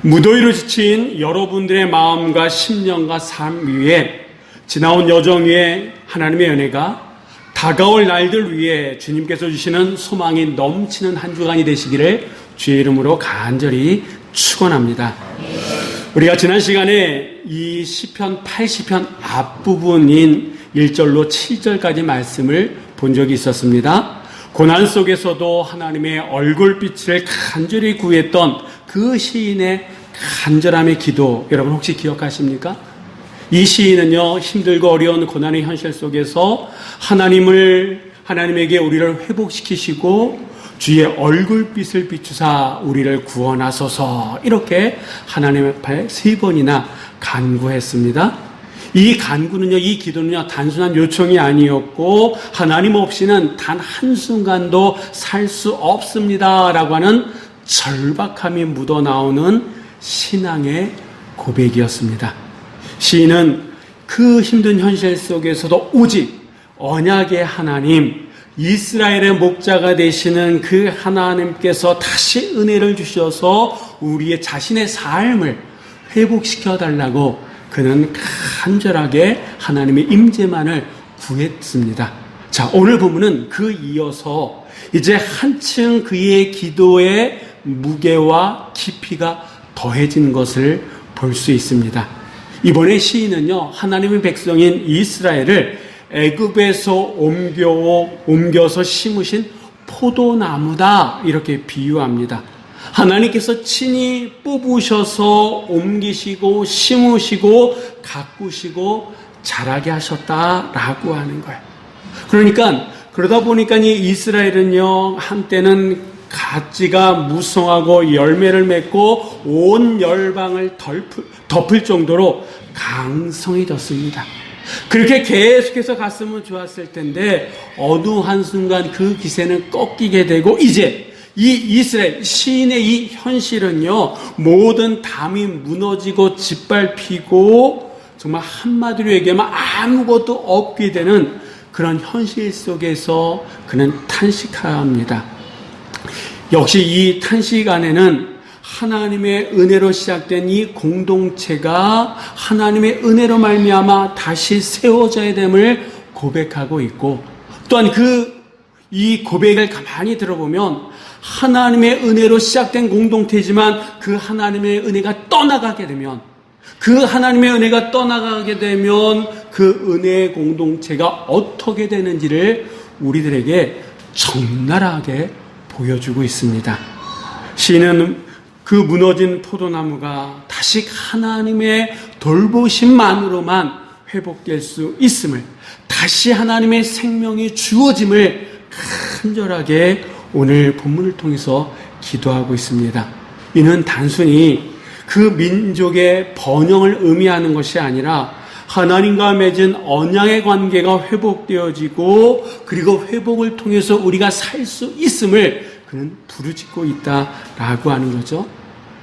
무더위로 지친 여러분들의 마음과 심령과 삶 위에 지나온 여정 위에 하나님의 은혜가 다가올 날들 위해 주님께서 주시는 소망이 넘치는 한 주간이 되시기를 주의 이름으로 간절히 축원합니다. 우리가 지난 시간에 이 시편 80편 앞부분인 1절로 7절까지 말씀을 본 적이 있었습니다. 고난 속에서도 하나님의 얼굴빛을 간절히 구했던 그 시인의 간절함의 기도, 여러분 혹시 기억하십니까? 이 시인은요, 힘들고 어려운 고난의 현실 속에서 하나님에게 우리를 회복시키시고 주의 얼굴빛을 비추사 우리를 구원하소서, 이렇게 하나님 앞에 3번이나 간구했습니다. 이 간구는요, 이 기도는요, 단순한 요청이 아니었고 하나님 없이는 단 한순간도 살 수 없습니다 라고 하는 절박함이 묻어나오는 신앙의 고백이었습니다. 시인은 그 힘든 현실 속에서도 오직 언약의 하나님, 이스라엘의 목자가 되시는 그 하나님께서 다시 은혜를 주셔서 우리의 자신의 삶을 회복시켜 달라고 그는 간절하게 하나님의 임재만을 구했습니다. 자, 오늘 본문은 그 이어서 이제 한층 그의 기도의 무게와 깊이가 더해진 것을 볼 수 있습니다. 이번에 시인은요, 하나님의 백성인 이스라엘을 애굽에서 옮겨서 심으신 포도나무다, 이렇게 비유합니다. 하나님께서 친히 뽑으셔서 옮기시고 심으시고 가꾸시고 자라게 하셨다라고 하는 거예요. 그러다 보니까 이 이스라엘은요, 한때는 가지가 무성하고 열매를 맺고 온 열방을 덮을 정도로 강성해졌습니다. 그렇게 계속해서 갔으면 좋았을 텐데 어느 한순간 그 기세는 꺾이게 되고, 이제 이 이스라엘 시인의 이 현실은요, 모든 담이 무너지고 짓밟히고 정말 한마디로 얘기하면 아무것도 없게 되는 그런 현실 속에서 그는 탄식합니다. 역시 이 탄식 안에는 하나님의 은혜로 시작된 이 공동체가 하나님의 은혜로 말미암아 다시 세워져야 됨을 고백하고 있고, 또한 이 고백을 가만히 들어보면 하나님의 은혜로 시작된 공동체지만 그 하나님의 은혜가 떠나가게 되면 그 은혜의 공동체가 어떻게 되는지를 우리들에게 적나라하게 보여주고 있습니다. 시인은 그 무너진 포도나무가 다시 하나님의 돌보심만으로만 회복될 수 있음을, 다시 하나님의 생명이 주어짐을 간절하게 오늘 본문을 통해서 기도하고 있습니다. 이는 단순히 그 민족의 번영을 의미하는 것이 아니라 하나님과 맺은 언약의 관계가 회복되어지고, 그리고 회복을 통해서 우리가 살 수 있음을 그는 부르짖고 있다라고 하는 거죠.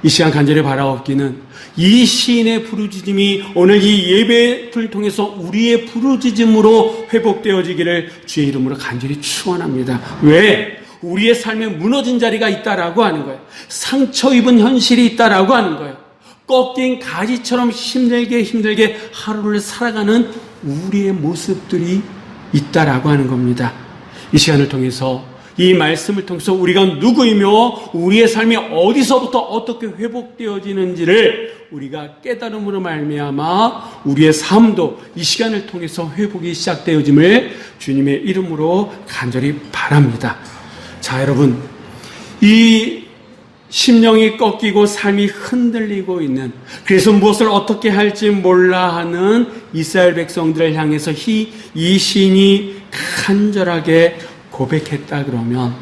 이 시간 간절히 바라옵기는 이 시인의 부르짖음이 오늘 이 예배를 통해서 우리의 부르짖음으로 회복되어지기를 주의 이름으로 간절히 축원합니다. 왜? 우리의 삶에 무너진 자리가 있다라고 하는 거예요. 상처 입은 현실이 있다라고 하는 거예요. 꺾인 가지처럼 힘들게 하루를 살아가는 우리의 모습들이 있다라고 하는 겁니다. 이 시간을 통해서, 이 말씀을 통해서 우리가 누구이며 우리의 삶이 어디서부터 어떻게 회복되어지는지를 우리가 깨달음으로 말미암아 우리의 삶도 이 시간을 통해서 회복이 시작되어짐을 주님의 이름으로 간절히 바랍니다. 자, 여러분, 이 심령이 꺾이고 삶이 흔들리고 있는, 그래서 무엇을 어떻게 할지 몰라 하는 이스라엘 백성들을 향해서 이 시인이 간절하게 고백했다 그러면,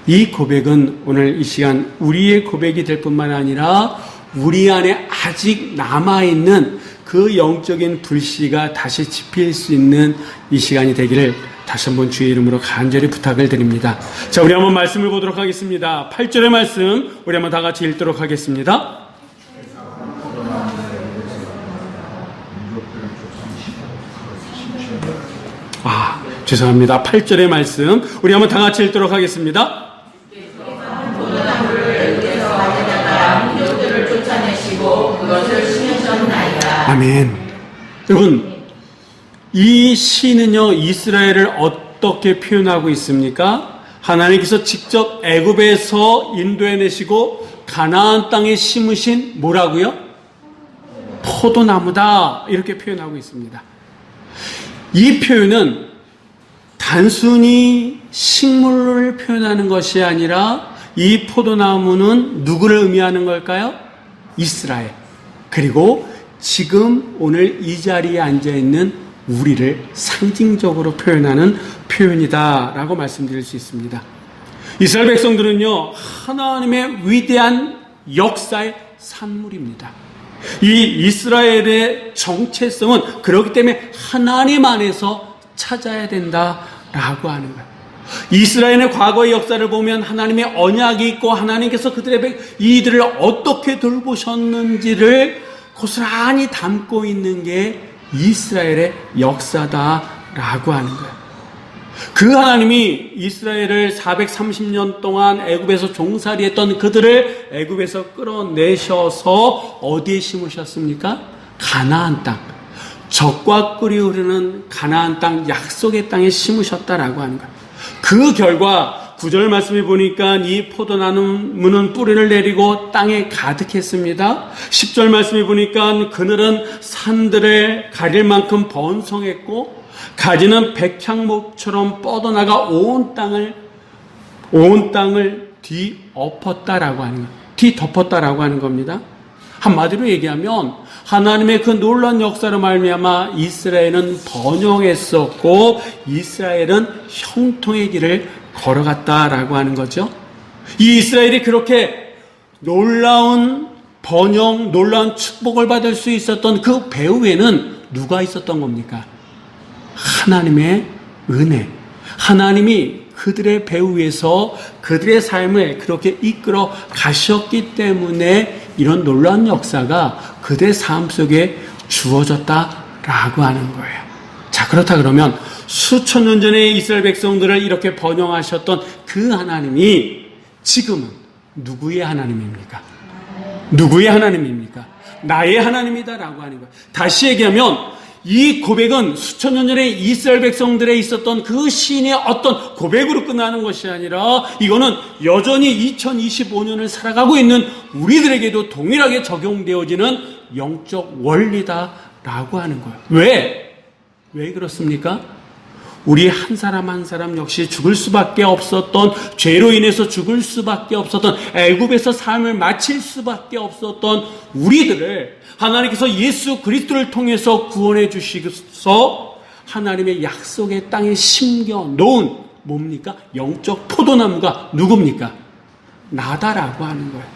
이 고백은 오늘 이 시간 우리의 고백이 될 뿐만 아니라 우리 안에 아직 남아있는 그 영적인 불씨가 다시 지필 수 있는 이 시간이 되기를 다시 한번 주의 이름으로 간절히 부탁을 드립니다. 자, 우리 한번 말씀을 보도록 하겠습니다. 8절의 말씀 우리 한번 다 같이 읽도록 하겠습니다. 죄송합니다. 8절의 말씀 우리 한번 다 같이 읽도록 하겠습니다. 포도나무를 애굽에서 가져다가 민족들을 쫓아내시고 아멘. 여러분, 이 시는요, 이스라엘을 어떻게 표현하고 있습니까? 하나님께서 직접 애굽에서 인도해내시고 가나안 땅에 심으신 뭐라고요? 포도나무다, 이렇게 표현하고 있습니다. 이 표현은 단순히 식물을 표현하는 것이 아니라 이 포도나무는 누구를 의미하는 걸까요? 이스라엘. 그리고 지금 오늘 이 자리에 앉아있는 우리를 상징적으로 표현하는 표현이다라고 말씀드릴 수 있습니다. 이스라엘 백성들은요, 하나님의 위대한 역사의 산물입니다. 이 이스라엘의 정체성은 그렇기 때문에 하나님 안에서 찾아야 된다라고 하는 거예요. 이스라엘의 과거의 역사를 보면 하나님의 언약이 있고 하나님께서 이들을 어떻게 돌보셨는지를 고스란히 담고 있는 게 이스라엘의 역사다라고 하는 거예요. 그 하나님이 이스라엘을 430년 동안 애굽에서 종살이했던 그들을 애굽에서 끌어내셔서 어디에 심으셨습니까? 가나안 땅. 젖과 꿀이 흐르는 가나안 땅, 약속의 땅에 심으셨다라고 하는 거예요. 그 결과 9절 말씀에 보니까 이 포도나무는 뿌리를 내리고 땅에 가득했습니다. 10절 말씀에 보니까 그늘은 산들을 가릴 만큼 번성했고 가지는 백향목처럼 뻗어나가 온 땅을 뒤엎었다라고 하는 거예요. 뒤덮었다라고 하는 겁니다. 한마디로 얘기하면 하나님의 그 놀라운 역사로 말미암아 이스라엘은 번영했었고 이스라엘은 형통의 길을 걸어갔다라고 하는 거죠. 이 이스라엘이 그렇게 놀라운 번영, 놀라운 축복을 받을 수 있었던 그 배후에는 누가 있었던 겁니까? 하나님의 은혜. 하나님이 그들의 배후에서 그들의 삶을 그렇게 이끌어 가셨기 때문에 이런 놀라운 역사가 그들의 삶 속에 주어졌다라고 하는 거예요. 자, 그렇다 그러면 수천 년 전에 이스라엘 백성들을 이렇게 번영하셨던 그 하나님이 지금은 누구의 하나님입니까? 누구의 하나님입니까? 나의 하나님이다라고 하는 거예요. 다시 얘기하면 이 고백은 수천 년 전에 이스라엘 백성들에 있었던 그 시인의 어떤 고백으로 끝나는 것이 아니라 이거는 여전히 2025년을 살아가고 있는 우리들에게도 동일하게 적용되어지는 영적 원리다라고 하는 거예요. 왜 그렇습니까? 우리 한 사람 한 사람 역시 죽을 수밖에 없었던, 죄로 인해서 죽을 수밖에 없었던, 애굽에서 삶을 마칠 수밖에 없었던 우리들을 하나님께서 예수 그리스도를 통해서 구원해 주시고서 하나님의 약속의 땅에 심겨 놓은 뭡니까? 영적 포도나무가 누굽니까? 나다라고 하는 거예요.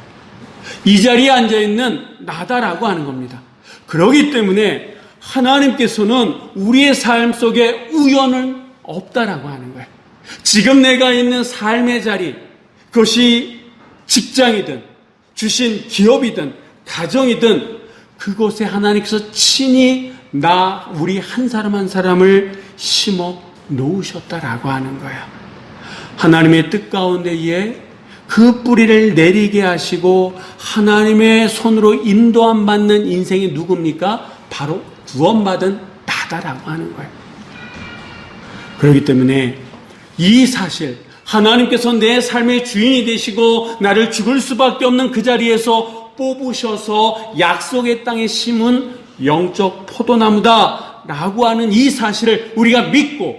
이 자리에 앉아있는 나다라고 하는 겁니다. 그렇기 때문에 하나님께서는 우리의 삶 속에 우연은 없다라고 하는 거예요. 지금 내가 있는 삶의 자리, 그것이 직장이든 주신 기업이든 가정이든 그곳에 하나님께서 친히 우리 한 사람 한 사람을 심어 놓으셨다라고 하는 거예요. 하나님의 뜻 가운데에 그 뿌리를 내리게 하시고 하나님의 손으로 인도함 받는 인생이 누굽니까? 바로 구원받은 나다라고 하는 거예요. 그렇기 때문에 이 사실, 하나님께서 내 삶의 주인이 되시고 나를 죽을 수밖에 없는 그 자리에서 뽑으셔서 약속의 땅에 심은 영적 포도나무다라고 하는 이 사실을 우리가 믿고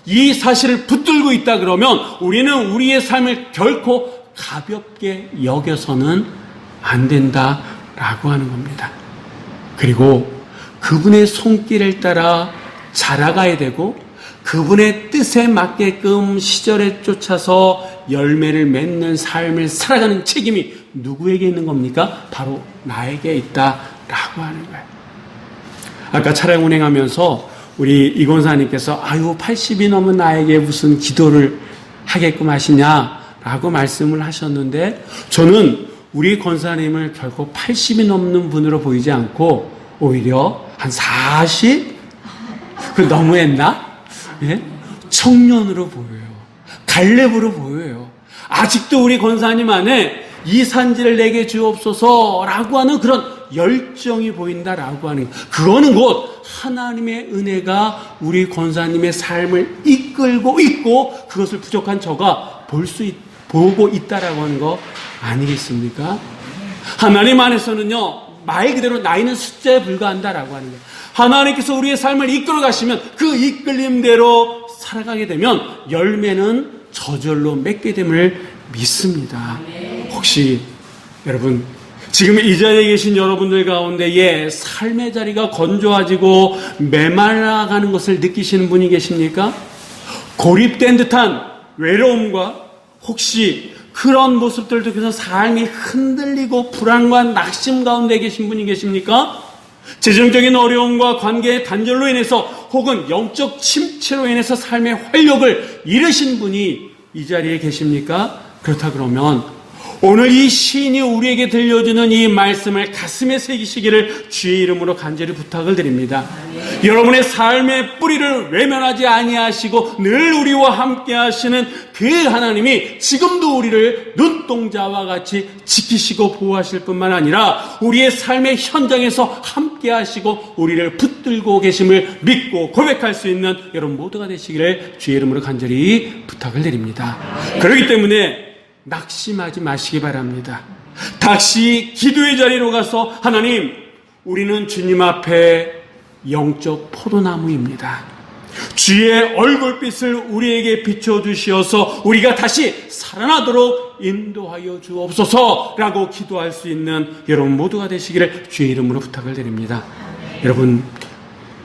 이 사실을 붙들고 있다 그러면 우리는 우리의 삶을 결코 가볍게 여겨서는 안 된다라고 하는 겁니다. 그리고 그분의 손길을 따라 자라가야 되고 그분의 뜻에 맞게끔 시절에 쫓아서 열매를 맺는 삶을 살아가는 책임이 누구에게 있는 겁니까? 바로 나에게 있다라고 하는 거예요. 아까 차량 운행하면서 우리 이 권사님께서 80이 넘은 나에게 무슨 기도를 하게끔 하시냐라고 말씀을 하셨는데 저는 우리 권사님을 결코 80이 넘는 분으로 보이지 않고 오히려 한 40? 그 너무했나? 예? 청년으로 보여요. 갈렙으로 보여요. 아직도 우리 권사님 안에 이 산지를 내게 주옵소서라고 하는 그런 열정이 보인다라고 하는 것. 그거는 곧 하나님의 은혜가 우리 권사님의 삶을 이끌고 있고 그것을 부족한 저가 보고 있다라고 하는 거 아니겠습니까? 하나님 안에서는요, 말 그대로 나이는 숫자에 불과한다라고 하는 거예요. 하나님께서 우리의 삶을 이끌어 가시면 그 이끌림대로 살아가게 되면 열매는 저절로 맺게 됨을 믿습니다. 혹시 여러분 지금 이 자리에 계신 여러분들 가운데에 삶의 자리가 건조해지고 메말라가는 것을 느끼시는 분이 계십니까? 고립된 듯한 외로움과 혹시 그런 모습들도 그래서 삶이 흔들리고 불안과 낙심 가운데 계신 분이 계십니까? 재정적인 어려움과 관계의 단절로 인해서 혹은 영적 침체로 인해서 삶의 활력을 잃으신 분이 이 자리에 계십니까? 그렇다 그러면 오늘 이 시인이 우리에게 들려주는 이 말씀을 가슴에 새기시기를 주의 이름으로 간절히 부탁을 드립니다. 여러분의 삶의 뿌리를 외면하지 아니하시고 늘 우리와 함께 하시는 그 하나님이 지금도 우리를 눈동자와 같이 지키시고 보호하실 뿐만 아니라 우리의 삶의 현장에서 함께 하시고 우리를 붙들고 계심을 믿고 고백할 수 있는 여러분 모두가 되시기를 주의 이름으로 간절히 부탁을 드립니다. 그렇기 때문에 낙심하지 마시기 바랍니다. 다시 기도의 자리로 가서 하나님, 우리는 주님 앞에 영적 포도나무입니다. 주의 얼굴빛을 우리에게 비춰주시어서 우리가 다시 살아나도록 인도하여 주옵소서라고 기도할 수 있는 여러분 모두가 되시기를 주의 이름으로 부탁을 드립니다. 여러분,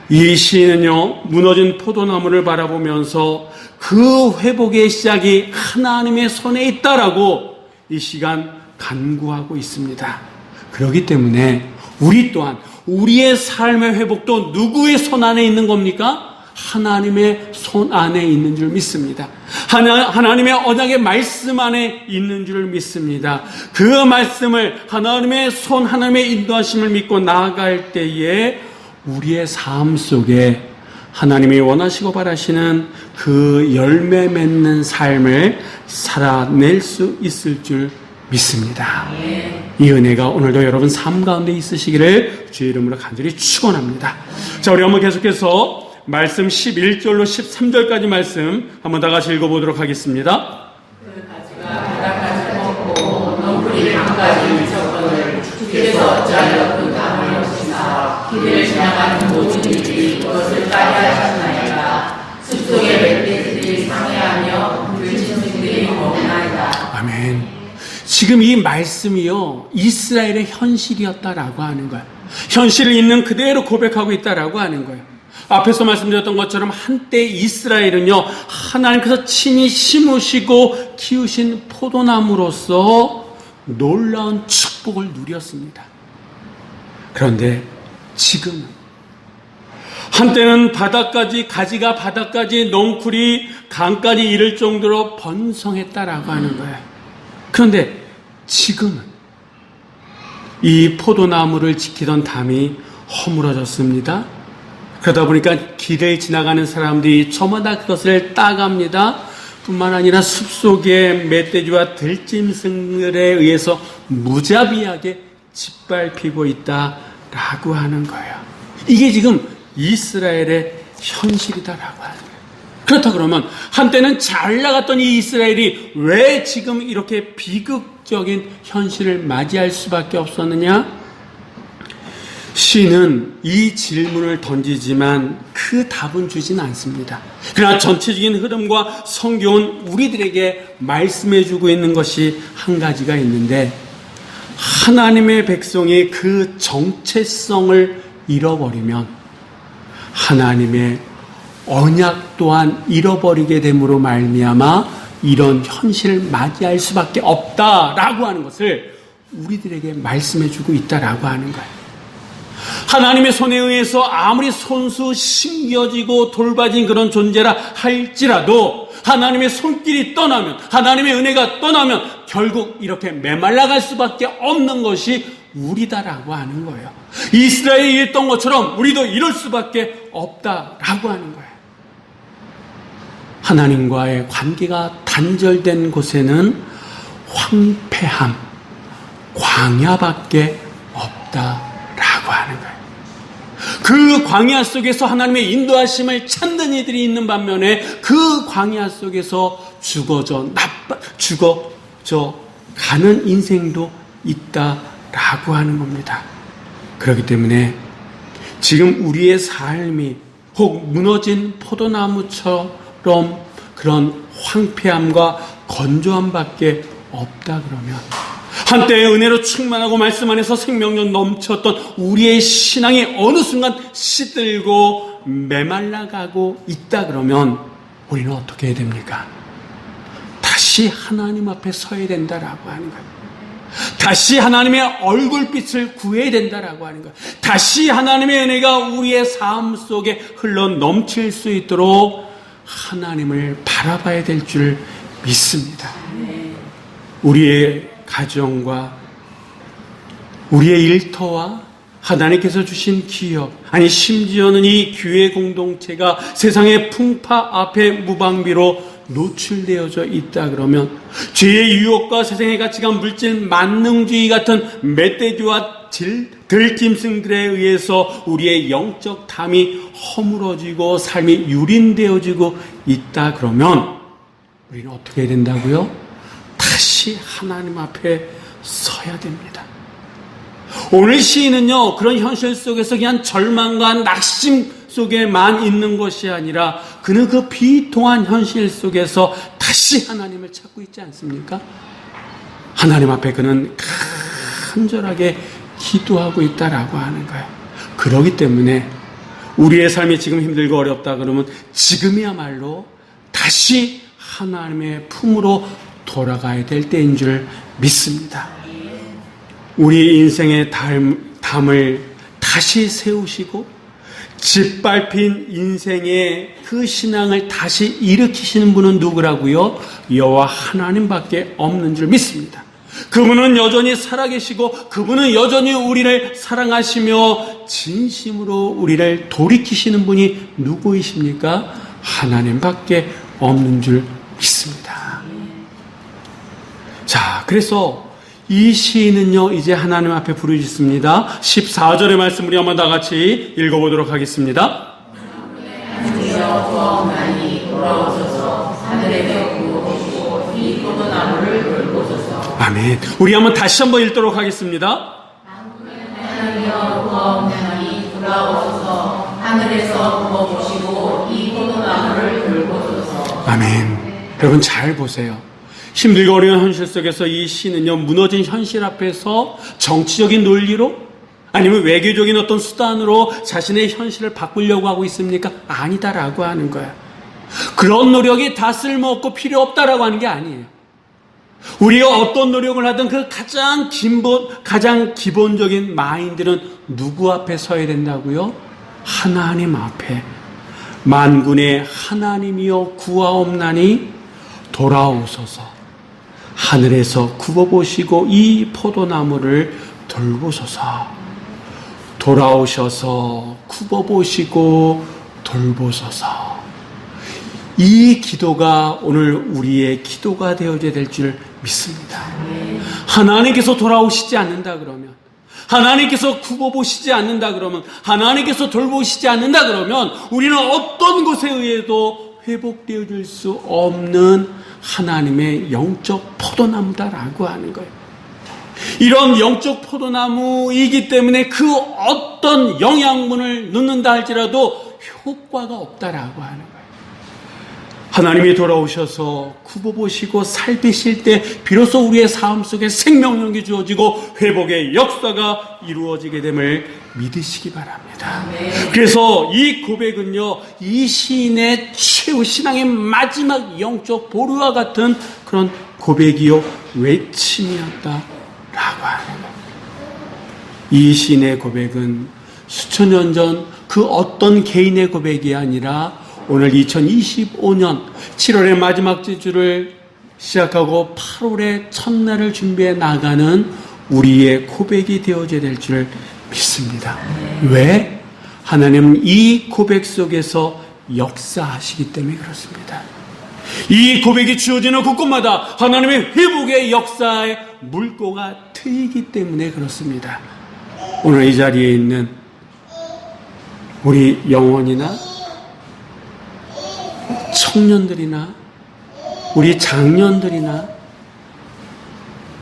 이 시인은요, 무너진 포도나무를 바라보면서 그 회복의 시작이 하나님의 손에 있다라고 이 시간 간구하고 있습니다. 그렇기 때문에 우리 또한 우리의 삶의 회복도 누구의 손 안에 있는 겁니까? 하나님의 손 안에 있는 줄 믿습니다. 하나님의 언약의 말씀 안에 있는 줄 믿습니다. 그 말씀을 하나님의 손, 하나님의 인도하심을 믿고 나아갈 때에 우리의 삶 속에 하나님이 원하시고 바라시는 그 열매 맺는 삶을 살아낼 수 있을 줄 믿습니다. 이 은혜가 오늘도 여러분 삶 가운데 있으시기를 주의 이름으로 간절히 축원합니다. 자, 우리 한번 계속해서 말씀 11절로 13절까지 말씀 한번 다 같이 읽어보도록 하겠습니다. 그 가지가 바닥까지 뻗고 넝쿨이 강까지 미쳤거늘 주께서 어찌하여 그 담을 여시사 길을 지나가는 모든 이들이 그것을 따르게 하셨나이다. 숲속의 멧돼지들이 상해하며 들짐승들이 먹나이다. 아멘. 지금 이 말씀이요, 이스라엘의 현실이었다라고 하는 거예요. 현실을 있는 그대로 고백하고 있다라고 하는 거예요. 앞에서 말씀드렸던 것처럼 한때 이스라엘은요, 하나님께서 친히 심으시고 키우신 포도나무로서 놀라운 축복을 누렸습니다. 그런데 지금은 한때는 바닥까지, 가지가 바닥까지, 넝쿨이 강까지 이를 정도로 번성했다라고 하는 거예요. 그런데 지금은 이 포도나무를 지키던 담이 허물어졌습니다. 그러다 보니까 길을 지나가는 사람들이 저마다 그것을 따갑니다. 뿐만 아니라 숲속의 멧돼지와 들짐승들에 의해서 무자비하게 짓밟히고 있다라고 하는 거예요. 이게 지금 이스라엘의 현실이다라고 하는 거예요. 그렇다 그러면 한때는 잘 나갔던 이 이스라엘이 왜 지금 이렇게 비극적인 현실을 맞이할 수밖에 없었느냐? 시는 이 질문을 던지지만 그 답은 주진 않습니다. 그러나 전체적인 흐름과 성경은 우리들에게 말씀해주고 있는 것이 한 가지가 있는데, 하나님의 백성이 그 정체성을 잃어버리면 하나님의 언약 또한 잃어버리게 됨으로 말미암아 이런 현실을 맞이할 수밖에 없다라고 하는 것을 우리들에게 말씀해주고 있다라고 하는 거예요. 하나님의 손에 의해서 아무리 손수 심겨지고 돌봐진 그런 존재라 할지라도 하나님의 손길이 떠나면, 하나님의 은혜가 떠나면 결국 이렇게 메말라갈 수밖에 없는 것이 우리다라고 하는 거예요. 이스라엘이 이랬던 것처럼 우리도 이럴 수밖에 없다라고 하는 거예요. 하나님과의 관계가 단절된 곳에는 황폐함, 광야밖에 없다 하는 거예요. 그 광야 속에서 하나님의 인도하심을 찾는 이들이 있는 반면에 그 광야 속에서 죽어져 가는 인생도 있다라고 하는 겁니다. 그렇기 때문에 지금 우리의 삶이 혹 무너진 포도나무처럼 그런 황폐함과 건조함밖에 없다 그러면, 한때의 은혜로 충만하고 말씀 안에서 생명력 넘쳤던 우리의 신앙이 어느 순간 시들고 메말라가고 있다 그러면 우리는 어떻게 해야 됩니까? 다시 하나님 앞에 서야 된다라고 하는 거예요. 다시 하나님의 얼굴빛을 구해야 된다라고 하는 거예요. 다시 하나님의 은혜가 우리의 삶 속에 흘러 넘칠 수 있도록 하나님을 바라봐야 될 줄 믿습니다. 우리의 가정과 우리의 일터와 하나님께서 주신 기업, 아니 심지어는 이 교회 공동체가 세상의 풍파 앞에 무방비로 노출되어져 있다 그러면 죄의 유혹과 세상의 가치관, 물질, 만능주의 같은 멧돼지와 들짐승들에 의해서 우리의 영적 담이 허물어지고 삶이 유린되어지고 있다 그러면 우리는 어떻게 해야 된다고요? 다시 하나님 앞에 서야 됩니다. 오늘 시인은요, 그런 현실 속에서 그냥 절망과 낙심 속에만 있는 것이 아니라 그는 그 비통한 현실 속에서 다시 하나님을 찾고 있지 않습니까? 하나님 앞에 그는 간절하게 기도하고 있다라고 하는 거예요. 그렇기 때문에 우리의 삶이 지금 힘들고 어렵다 그러면 지금이야말로 다시 하나님의 품으로 돌아가야 될 때인 줄 믿습니다. 우리 인생의 담을 다시 세우시고 짓밟힌 인생의 그 신앙을 다시 일으키시는 분은 누구라고요? 여호와 하나님밖에 없는 줄 믿습니다. 그분은 여전히 살아계시고 그분은 여전히 우리를 사랑하시며 진심으로 우리를 돌이키시는 분이 누구이십니까? 하나님밖에 없는 줄 믿습니다. 자, 그래서 이 시인은요, 이제 하나님 앞에 부르짖습니다. 14절의 말씀 우리 한번 다 같이 읽어보도록 하겠습니다. 아멘. 우리 한번 다시 한번 읽도록 하겠습니다. 하나님이 돌아오셔서 하늘에서 부어주시고 이 포도나무를 들고소서. 아멘. 여러분 잘 보세요. 힘들고 어려운 현실 속에서 이 시는요, 무너진 현실 앞에서 정치적인 논리로 아니면 외교적인 어떤 수단으로 자신의 현실을 바꾸려고 하고 있습니까? 아니다라고 하는 거예요. 그런 노력이 다 쓸모없고 필요 없다라고 하는 게 아니에요. 우리가 어떤 노력을 하든 그 가장 기본적인 마인드는 누구 앞에 서야 된다고요? 하나님 앞에. 만군의 하나님이여 구하옵나니 돌아오소서. 하늘에서 굽어보시고 이 포도나무를 돌보소서. 돌아오셔서 굽어보시고 돌보소서. 이 기도가 오늘 우리의 기도가 되어야 될 줄 믿습니다. 하나님께서 돌아오시지 않는다 그러면, 하나님께서 굽어보시지 않는다 그러면, 하나님께서 돌보시지 않는다 그러면 우리는 어떤 것에 의해도 회복되어질 수 없는 하나님의 영적 포도나무다라고 하는 거예요. 이런 영적 포도나무이기 때문에 그 어떤 영양분을 넣는다 할지라도 효과가 없다라고 하는 거예요. 하나님이 돌아오셔서 굽어보시고 살피실 때 비로소 우리의 삶 속에 생명력이 주어지고 회복의 역사가 이루어지게 됨을 믿으시기 바랍니다. 그래서 이 고백은요, 이 시인의 최후 신앙의 마지막 영적 보루와 같은 그런 고백이요 외침이었다라고 하는 거예요. 이 시인의 고백은 수천 년 전 그 어떤 개인의 고백이 아니라 오늘 2025년 7월의 마지막 주를 시작하고 8월의 첫날을 준비해 나가는 우리의 고백이 되어져야 될 줄 믿습니다. 왜? 하나님은 이 고백 속에서 역사하시기 때문에 그렇습니다. 이 고백이 주어지는 곳곳마다 하나님의 회복의 역사의 물꼬가 트이기 때문에 그렇습니다. 오늘 이 자리에 있는 우리 영혼이나 청년들이나 우리 장년들이나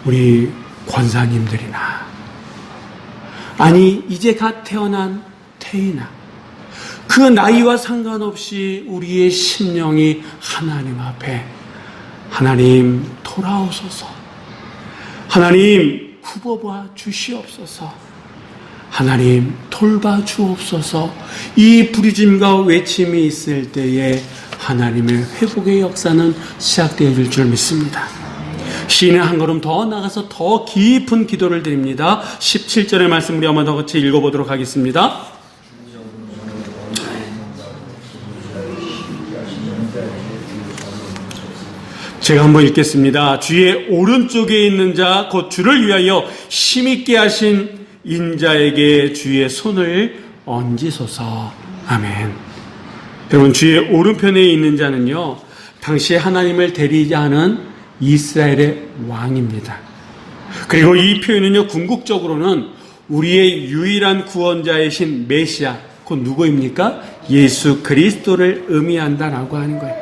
우리 권사님들이나 아니 이제 갓 태어난 태이나 그 나이와 상관없이 우리의 심령이 하나님 앞에 하나님 돌아오소서, 하나님 굽어봐 주시옵소서, 하나님 돌봐 주옵소서, 이 부르짐과 외침이 있을 때에 하나님의 회복의 역사는 시작되어 줄 믿습니다. 시인은 한 걸음 더 나가서 더 깊은 기도를 드립니다. 17절의 말씀 우리 한번 더 같이 읽어보도록 하겠습니다. 제가 한번 읽겠습니다. 주의 오른쪽에 있는 자 곧 주를 위하여 힘있게 하신 인자에게 주의 손을 얹으소서. 아멘. 여러분, 주의 오른편에 있는 자는요, 당시 하나님을 대리하는 이스라엘의 왕입니다. 그리고 이 표현은요, 궁극적으로는 우리의 유일한 구원자이신 메시아, 곧 누구입니까? 예수 그리스도를 의미한다라고 하는 거예요.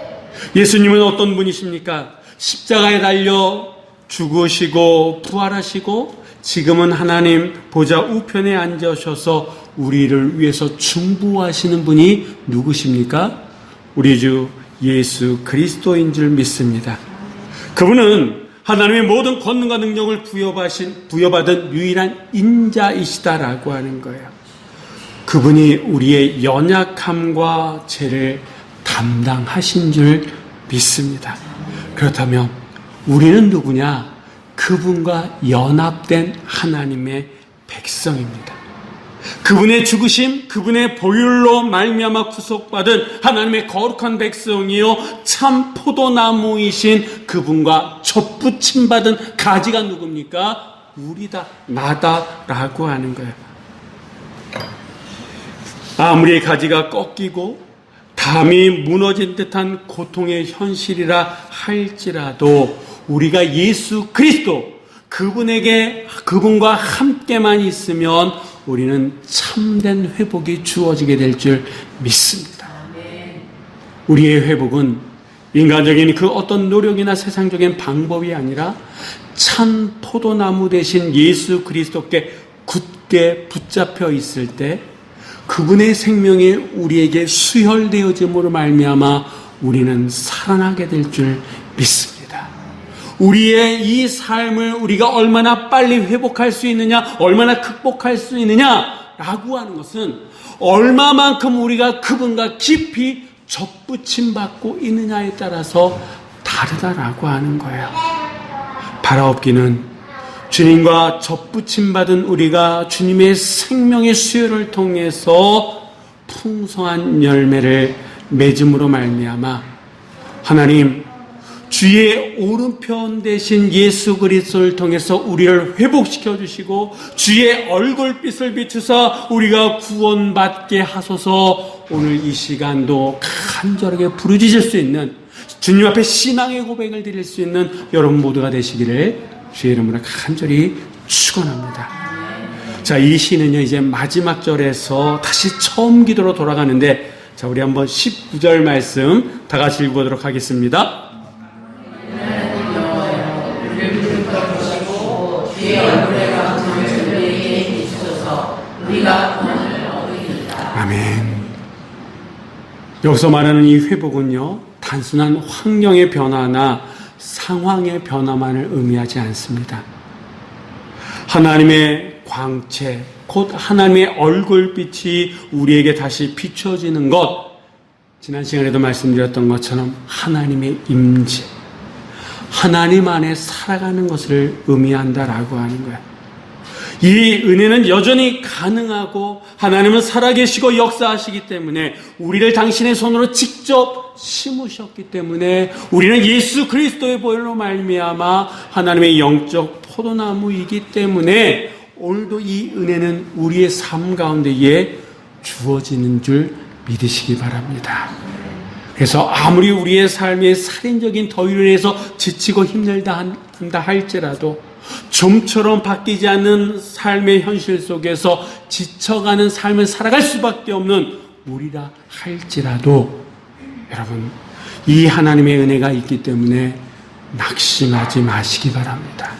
예수님은 어떤 분이십니까? 십자가에 달려 죽으시고 부활하시고 지금은 하나님 보좌 우편에 앉으셔서 우리를 위해서 중보하시는 분이 누구십니까? 우리 주 예수 그리스도인 줄 믿습니다. 그분은 하나님의 모든 권능과 능력을 부여받은 유일한 인자이시다라고 하는 거예요. 그분이 우리의 연약함과 죄를 담당하신 줄 믿습니다. 그렇다면 우리는 누구냐? 그분과 연합된 하나님의 백성입니다. 그분의 죽으심, 그분의 보혈로 말미암아 구속받은 하나님의 거룩한 백성이요 참 포도나무이신 그분과 접붙임 받은 가지가 누굽니까? 우리다, 나다라고 하는 거예요. 아무리 가지가 꺾이고 담이 무너진 듯한 고통의 현실이라 할지라도 우리가 예수 그리스도 그분과 함께만 있으면 우리는 참된 회복이 주어지게 될 줄 믿습니다. 우리의 회복은 인간적인 그 어떤 노력이나 세상적인 방법이 아니라 참 포도나무 대신 예수 그리스도께 굳게 붙잡혀 있을 때 그분의 생명이 우리에게 수혈되어짐으로 말미암아 우리는 살아나게 될 줄 믿습니다. 우리의 이 삶을 우리가 얼마나 빨리 회복할 수 있느냐, 얼마나 극복할 수 있느냐라고 하는 것은 얼마만큼 우리가 그분과 깊이 접붙임 받고 있느냐에 따라서 다르다라고 하는 거예요. 바라옵기는 주님과 접붙임 받은 우리가 주님의 생명의 수혈을 통해서 풍성한 열매를 맺음으로 말미암아 하나님 주의 오른편 대신 예수 그리스도를 통해서 우리를 회복시켜 주시고 주의 얼굴빛을 비추사 우리가 구원받게 하소서. 오늘 이 시간도 간절하게 부르짖을 수 있는 주님 앞에 신앙의 고백을 드릴 수 있는 여러분 모두가 되시기를 주의 이름으로 간절히 축원합니다. 자, 이 시는요 이제 마지막 절에서 다시 처음 기도로 돌아가는데, 자, 우리 한번 19절 말씀 다 같이 읽어보도록 하겠습니다. 아멘. 여기서 말하는 이 회복은요 단순한 환경의 변화나 상황의 변화만을 의미하지 않습니다. 하나님의 광채, 곧 하나님의 얼굴빛이 우리에게 다시 비춰지는 것, 지난 시간에도 말씀드렸던 것처럼 하나님의 임재, 하나님 안에 살아가는 것을 의미한다라고 하는 거예요. 이 은혜는 여전히 가능하고 하나님은 살아계시고 역사하시기 때문에 우리를 당신의 손으로 직접 심으셨기 때문에 우리는 예수 그리스도의 보혈로 말미암아 하나님의 영적 포도나무이기 때문에 오늘도 이 은혜는 우리의 삶 가운데에 주어지는 줄 믿으시기 바랍니다. 그래서 아무리 우리의 삶의 살인적인 더위로 인해서 지치고 힘들다 한다 할지라도 좀처럼 바뀌지 않는 삶의 현실 속에서 지쳐가는 삶을 살아갈 수밖에 없는 우리라 할지라도 여러분, 이 하나님의 은혜가 있기 때문에 낙심하지 마시기 바랍니다.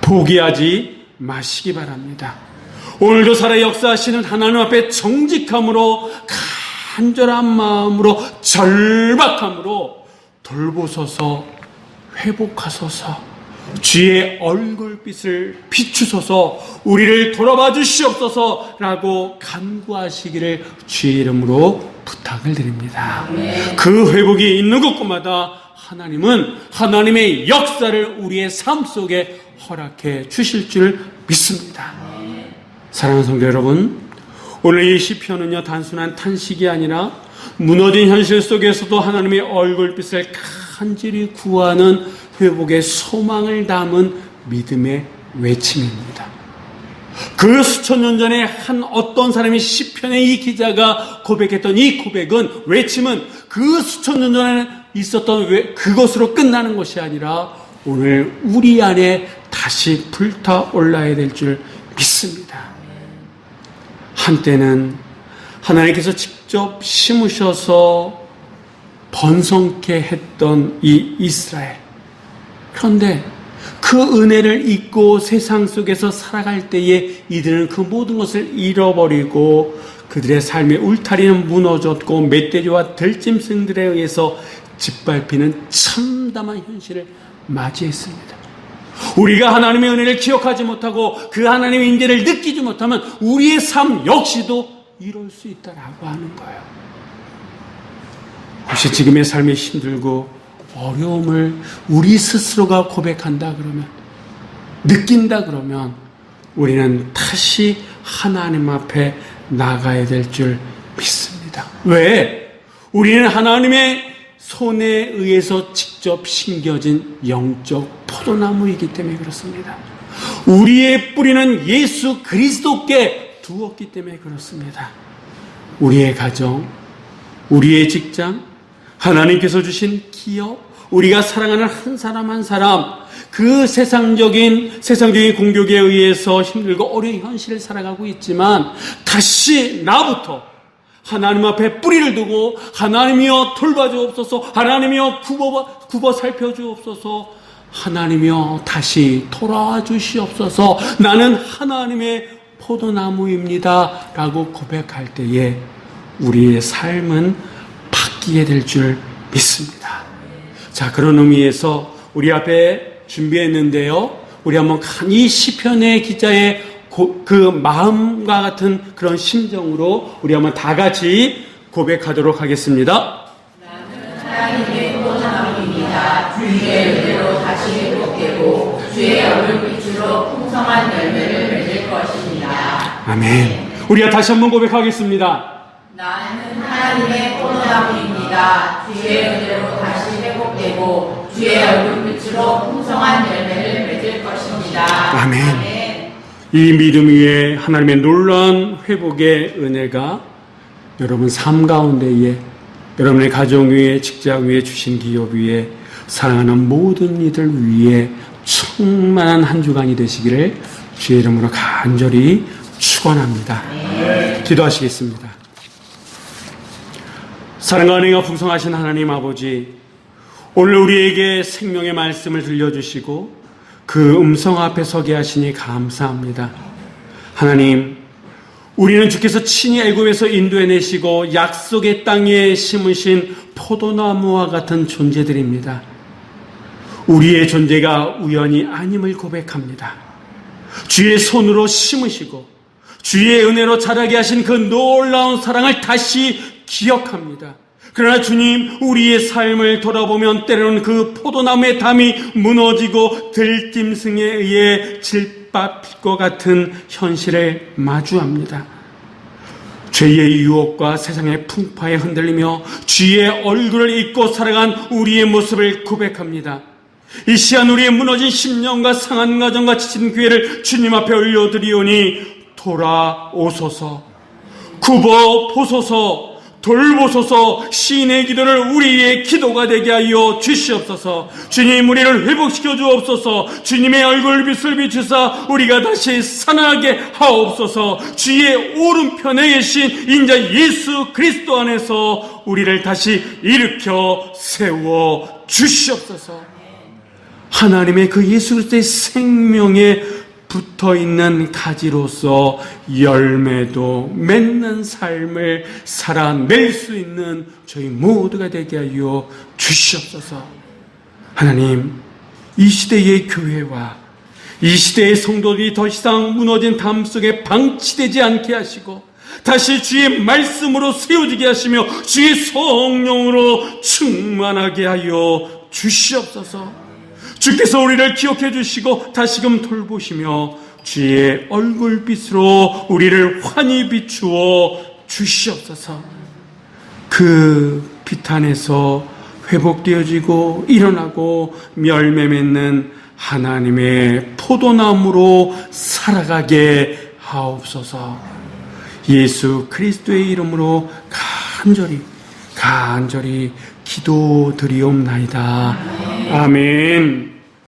포기하지 마시기 바랍니다. 오늘도 살아 역사하시는 하나님 앞에 정직함으로, 간절한 마음으로, 절박함으로 돌보소서, 회복하소서, 주의 얼굴빛을 비추소서, 우리를 돌아봐 주시옵소서라고 간구하시기를 주의 이름으로 부탁을 드립니다. 그 회복이 있는 곳마다 하나님은 하나님의 역사를 우리의 삶 속에 허락해 주실 줄 믿습니다. 사랑하는 성도 여러분, 오늘 이 시편은요, 단순한 탄식이 아니라 무너진 현실 속에서도 하나님의 얼굴빛을 간절히 구하는 회복의 소망을 담은 믿음의 외침입니다. 그 수천 년 전에 한 어떤 사람이 시편의 이 기자가 고백했던 이 고백은, 외침은 그 수천 년 전에 있었던 그것으로 끝나는 것이 아니라 오늘 우리 안에 다시 불타올라야 될 줄 믿습니다. 한때는 하나님께서 직접 심으셔서 번성케 했던 이 이스라엘, 그런데 그 은혜를 잊고 세상 속에서 살아갈 때에 이들은 그 모든 것을 잃어버리고 그들의 삶의 울타리는 무너졌고 멧돼지와 들짐승들에 의해서 짓밟히는 참담한 현실을 맞이했습니다. 우리가 하나님의 은혜를 기억하지 못하고 그 하나님의 인재를 느끼지 못하면 우리의 삶 역시도 이럴 수 있다라고 하는 거예요. 혹시 지금의 삶이 힘들고 어려움을 우리 스스로가 고백한다 그러면, 느낀다 그러면 우리는 다시 하나님 앞에 나가야 될 줄 믿습니다. 왜? 우리는 하나님의 손에 의해서 직접 심겨진 영적 포도나무이기 때문에 그렇습니다. 우리의 뿌리는 예수 그리스도께 두었기 때문에 그렇습니다. 우리의 가정, 우리의 직장, 하나님께서 주신 기업, 우리가 사랑하는 한 사람 한 사람, 그 세상적인 공격에 의해서 힘들고 어려운 현실을 살아가고 있지만 다시 나부터 하나님 앞에 뿌리를 두고, 하나님이여 돌봐주옵소서, 하나님이여 굽어 살펴주옵소서, 하나님이여 다시 돌아와 주시옵소서, 나는 하나님의 포도나무입니다 라고 고백할 때에 우리의 삶은 바뀌게 될 줄 믿습니다. 자, 그런 의미에서 우리 앞에 준비했는데요, 우리 한번 이 시편의 기자의 그 마음과 같은 그런 심정으로 우리 한번 다 같이 고백하도록 하겠습니다. 나는 하나님의 포도나무입니다. 주의 은혜로 다시 회복되고 주의 얼굴빛으로 풍성한 열매를 맺을 것입니다. 아멘. 우리가 다시 한번 고백하겠습니다. 나는 하나님의 포도나무입니다. 주의 은혜로 다시 회복되고 주의 얼굴빛으로 풍성한 열매를 맺을 것입니다. 아멘. 아멘. 이 믿음 위에 하나님의 놀라운 회복의 은혜가 여러분 삶 가운데에, 여러분의 가정 위에, 직장 위에, 주신 기업 위에, 사랑하는 모든 이들 위에 충만한 한 주간이 되시기를 주의 이름으로 간절히 축원합니다. 기도하시겠습니다. 사랑과 은혜가 풍성하신 하나님 아버지, 오늘 우리에게 생명의 말씀을 들려주시고 그 음성 앞에 서게 하시니 감사합니다. 하나님, 우리는 주께서 친히 애굽에서 인도해내시고 약속의 땅에 심으신 포도나무와 같은 존재들입니다. 우리의 존재가 우연이 아님을 고백합니다. 주의 손으로 심으시고 주의 은혜로 자라게 하신 그 놀라운 사랑을 다시 기억합니다. 그러나 주님, 우리의 삶을 돌아보면 때로는 그 포도나무의 담이 무너지고 들짐승에 의해 짓밟힐 것 같은 현실을 마주합니다. 죄의 유혹과 세상의 풍파에 흔들리며 주의 얼굴을 잊고 살아간 우리의 모습을 고백합니다. 이 시간 우리의 무너진 심령과 상한 가정과 지친 교회를 주님 앞에 올려드리오니 돌아오소서, 굽어 보소서, 돌보소서. 시인의 기도를 우리의 기도가 되게 하여 주시옵소서. 주님, 우리를 회복시켜 주옵소서. 주님의 얼굴빛을 비추사 우리가 다시 살아나게 하옵소서. 주의 오른편에 계신 인자 예수 그리스도 안에서 우리를 다시 일으켜 세워 주시옵소서. 하나님의 그 예수 그리스도의 생명에 붙어있는 가지로서 열매도 맺는 삶을 살아낼 수 있는 저희 모두가 되게 하여 주시옵소서. 하나님, 이 시대의 교회와 이 시대의 성도들이 더 이상 무너진 담 속에 방치되지 않게 하시고 다시 주의 말씀으로 세워지게 하시며 주의 성령으로 충만하게 하여 주시옵소서. 주께서 우리를 기억해 주시고 다시금 돌보시며 주의 얼굴빛으로 우리를 환히 비추어 주시옵소서. 그 빛 안에서 회복되어지고 일어나고 열매 맺는 하나님의 포도나무로 살아가게 하옵소서. 예수 그리스도의 이름으로 간절히 기도드리옵나이다. 아멘.